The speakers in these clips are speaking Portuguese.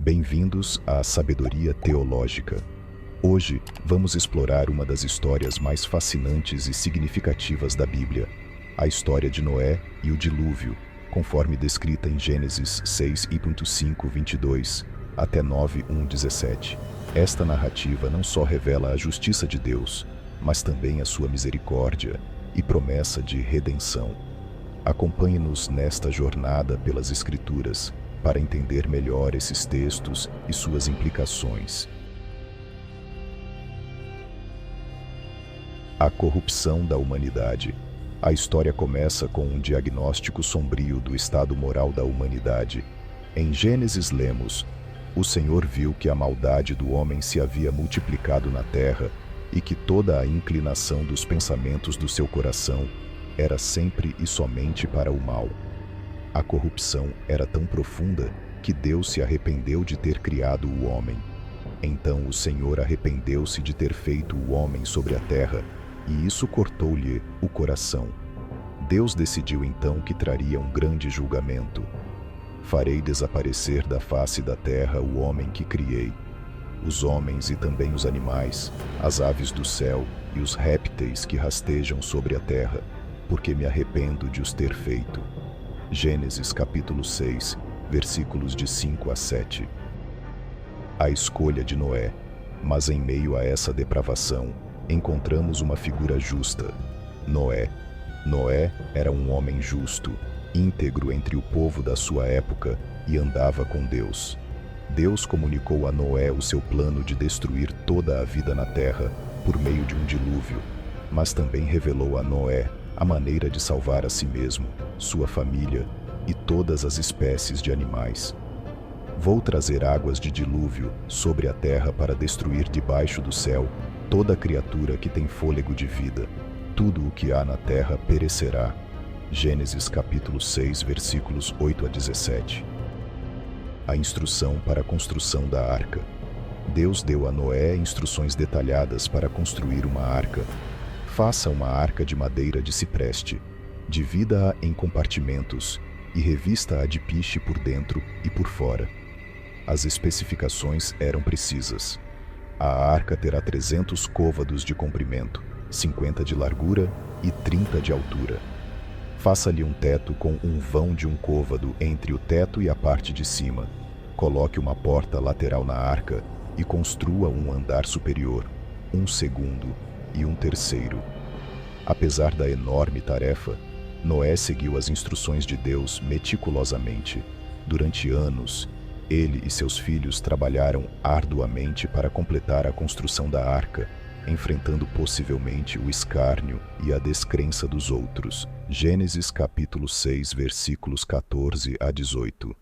Bem-vindos à Sabedoria Teológica. Hoje, vamos explorar uma das histórias mais fascinantes e significativas da Bíblia, a história de Noé e o dilúvio, conforme descrita em Gênesis 6:5, 22 até 9:17. Esta narrativa não só revela a justiça de Deus, mas também a sua misericórdia e promessa de redenção. Acompanhe-nos nesta jornada pelas Escrituras para entender melhor esses textos e suas implicações. A corrupção da humanidade. A história começa com um diagnóstico sombrio do estado moral da humanidade. Em Gênesis lemos: "O Senhor viu que a maldade do homem se havia multiplicado na terra e que toda a inclinação dos pensamentos do seu coração era sempre e somente para o mal." A corrupção era tão profunda que Deus se arrependeu de ter criado o homem. Então o Senhor arrependeu-se de ter feito o homem sobre a terra, e isso cortou-lhe o coração. Deus decidiu então que traria um grande julgamento. "Farei desaparecer da face da terra o homem que criei, os homens e também os animais, as aves do céu e os répteis que rastejam sobre a terra, porque me arrependo de os ter feito." Gênesis capítulo 6, versículos de 5 a 7. A escolha de Noé. Mas em meio a essa depravação, encontramos uma figura justa: Noé. Noé era um homem justo, íntegro entre o povo da sua época e andava com Deus. Deus comunicou a Noé o seu plano de destruir toda a vida na terra por meio de um dilúvio, mas também revelou a Noé a maneira de salvar a si mesmo, sua família e todas as espécies de animais. "Vou trazer águas de dilúvio sobre a terra para destruir debaixo do céu toda criatura que tem fôlego de vida. Tudo o que há na terra perecerá." Gênesis capítulo 6, versículos 8 a 17. A instrução para a construção da arca. Deus deu a Noé instruções detalhadas para construir uma arca. "Faça uma arca de madeira de cipreste, divida-a em compartimentos e revista-a de piche por dentro e por fora." As especificações eram precisas. A arca terá 300 côvados de comprimento, 50 de largura e 30 de altura. Faça-lhe um teto com um vão de um côvado entre o teto e a parte de cima. Coloque uma porta lateral na arca e construa um andar superior, um segundo e um terceiro. Apesar da enorme tarefa, Noé seguiu as instruções de Deus meticulosamente. Durante anos, ele e seus filhos trabalharam arduamente para completar a construção da arca, enfrentando possivelmente o escárnio e a descrença dos outros. Gênesis capítulo 6, versículos 14 a 18.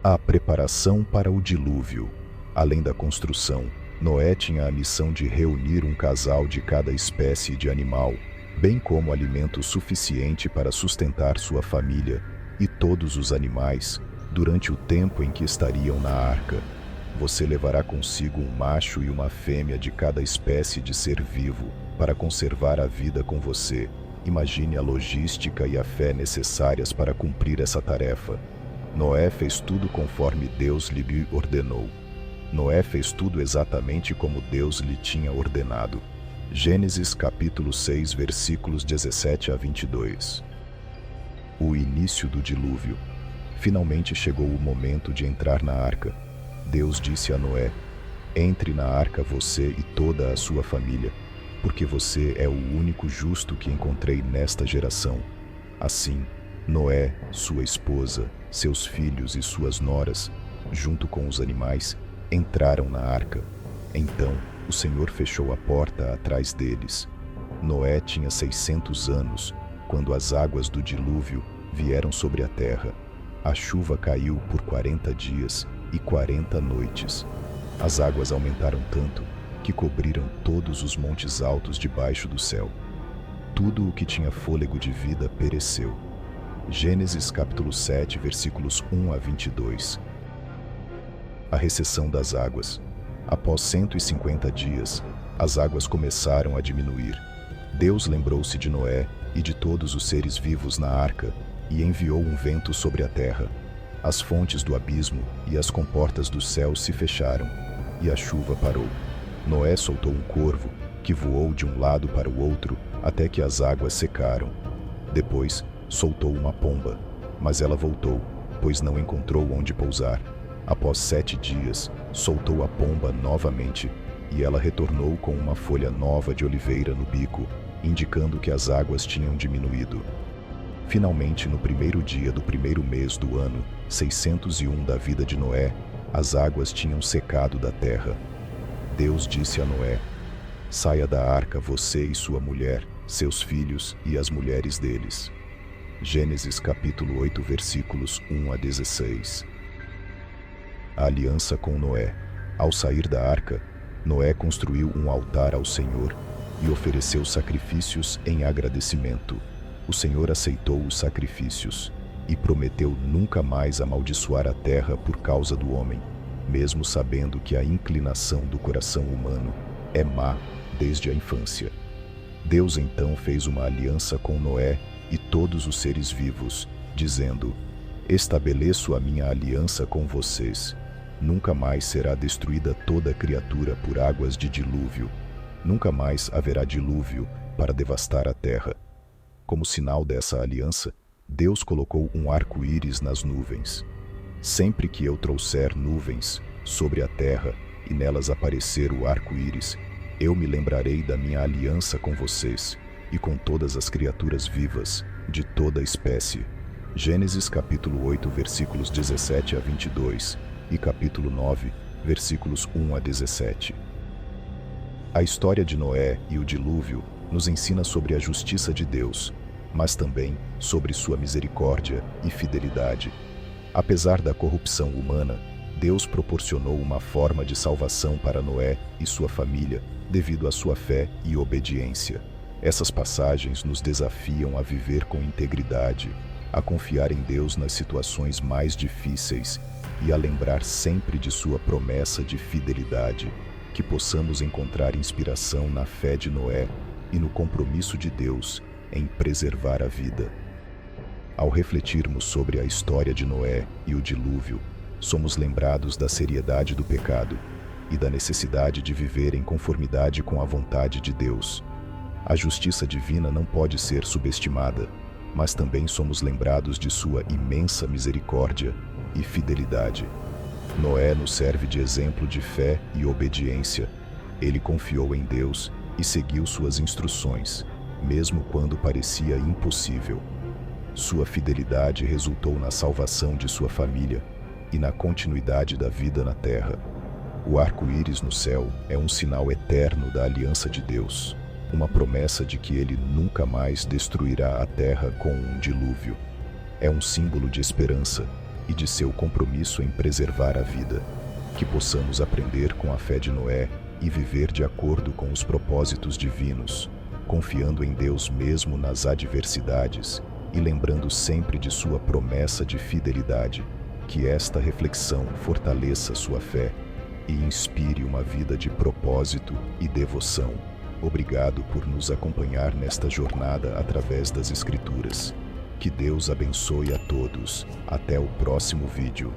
A preparação para o dilúvio. Além da construção, Noé tinha a missão de reunir um casal de cada espécie de animal, bem como alimento suficiente para sustentar sua família e todos os animais durante o tempo em que estariam na arca. "Você levará consigo um macho e uma fêmea de cada espécie de ser vivo para conservar a vida com você." Imagine a logística e a fé necessárias para cumprir essa tarefa. Noé fez tudo conforme Deus lhe ordenou. Noé fez tudo exatamente como Deus lhe tinha ordenado. Gênesis capítulo 6, versículos 17 a 22. O início do dilúvio. Finalmente chegou o momento de entrar na arca. Deus disse a Noé: "Entre na arca você e toda a sua família, porque você é o único justo que encontrei nesta geração." Assim, Noé, sua esposa, seus filhos e suas noras, junto com os animais, entraram na arca. Então, o Senhor fechou a porta atrás deles. Noé tinha 600 anos quando as águas do dilúvio vieram sobre a terra. A chuva caiu por 40 dias e 40 noites. As águas aumentaram tanto que cobriram todos os montes altos debaixo do céu. Tudo o que tinha fôlego de vida pereceu. Gênesis capítulo 7, versículos 1 a 22. A recessão das águas. Após 150 dias, as águas começaram a diminuir. Deus lembrou-se de Noé e de todos os seres vivos na arca e enviou um vento sobre a terra. As fontes do abismo e as comportas dos céus se fecharam, e a chuva parou. Noé soltou um corvo, que voou de um lado para o outro até que as águas secaram. Depois, soltou uma pomba, mas ela voltou, pois não encontrou onde pousar. Após 7 dias, soltou a pomba novamente, e ela retornou com uma folha nova de oliveira no bico, indicando que as águas tinham diminuído. Finalmente, no primeiro dia do primeiro mês do ano 601 da vida de Noé, as águas tinham secado da terra. Deus disse a Noé: "Saia da arca você e sua mulher, seus filhos e as mulheres deles." Gênesis capítulo 8, versículos 1 a 16. A aliança com Noé. Ao sair da arca, Noé construiu um altar ao Senhor e ofereceu sacrifícios em agradecimento. O Senhor aceitou os sacrifícios e prometeu nunca mais amaldiçoar a terra por causa do homem, mesmo sabendo que a inclinação do coração humano é má desde a infância. Deus então fez uma aliança com Noé e todos os seres vivos, dizendo: "Estabeleço a minha aliança com vocês. Nunca mais será destruída toda criatura por águas de dilúvio. Nunca mais haverá dilúvio para devastar a terra." Como sinal dessa aliança, Deus colocou um arco-íris nas nuvens. Sempre que eu trouxer nuvens sobre a terra e nelas aparecer o arco-íris, eu me lembrarei da minha aliança com vocês e com todas as criaturas vivas, de toda espécie. Gênesis capítulo 8, versículos 17 a 22 e capítulo 9, versículos 1 a 17. A história de Noé e o dilúvio nos ensina sobre a justiça de Deus, mas também sobre sua misericórdia e fidelidade. Apesar da corrupção humana, Deus proporcionou uma forma de salvação para Noé e sua família devido à sua fé e obediência. Essas passagens nos desafiam a viver com integridade, a confiar em Deus nas situações mais difíceis e a lembrar sempre de sua promessa de fidelidade, que possamos encontrar inspiração na fé de Noé e no compromisso de Deus em preservar a vida. Ao refletirmos sobre a história de Noé e o dilúvio, somos lembrados da seriedade do pecado e da necessidade de viver em conformidade com a vontade de Deus. A justiça divina não pode ser subestimada, mas também somos lembrados de sua imensa misericórdia e fidelidade. Noé nos serve de exemplo de fé e obediência. Ele confiou em Deus e seguiu suas instruções, mesmo quando parecia impossível. Sua fidelidade resultou na salvação de sua família e na continuidade da vida na terra. O arco-íris no céu é um sinal eterno da aliança de Deus, uma promessa de que ele nunca mais destruirá a terra com um dilúvio. É um símbolo de esperança e de seu compromisso em preservar a vida. Que possamos aprender com a fé de Noé e viver de acordo com os propósitos divinos, confiando em Deus mesmo nas adversidades e lembrando sempre de sua promessa de fidelidade. Que esta reflexão fortaleça sua fé e inspire uma vida de propósito e devoção. Obrigado por nos acompanhar nesta jornada através das Escrituras. Que Deus abençoe a todos. Até o próximo vídeo.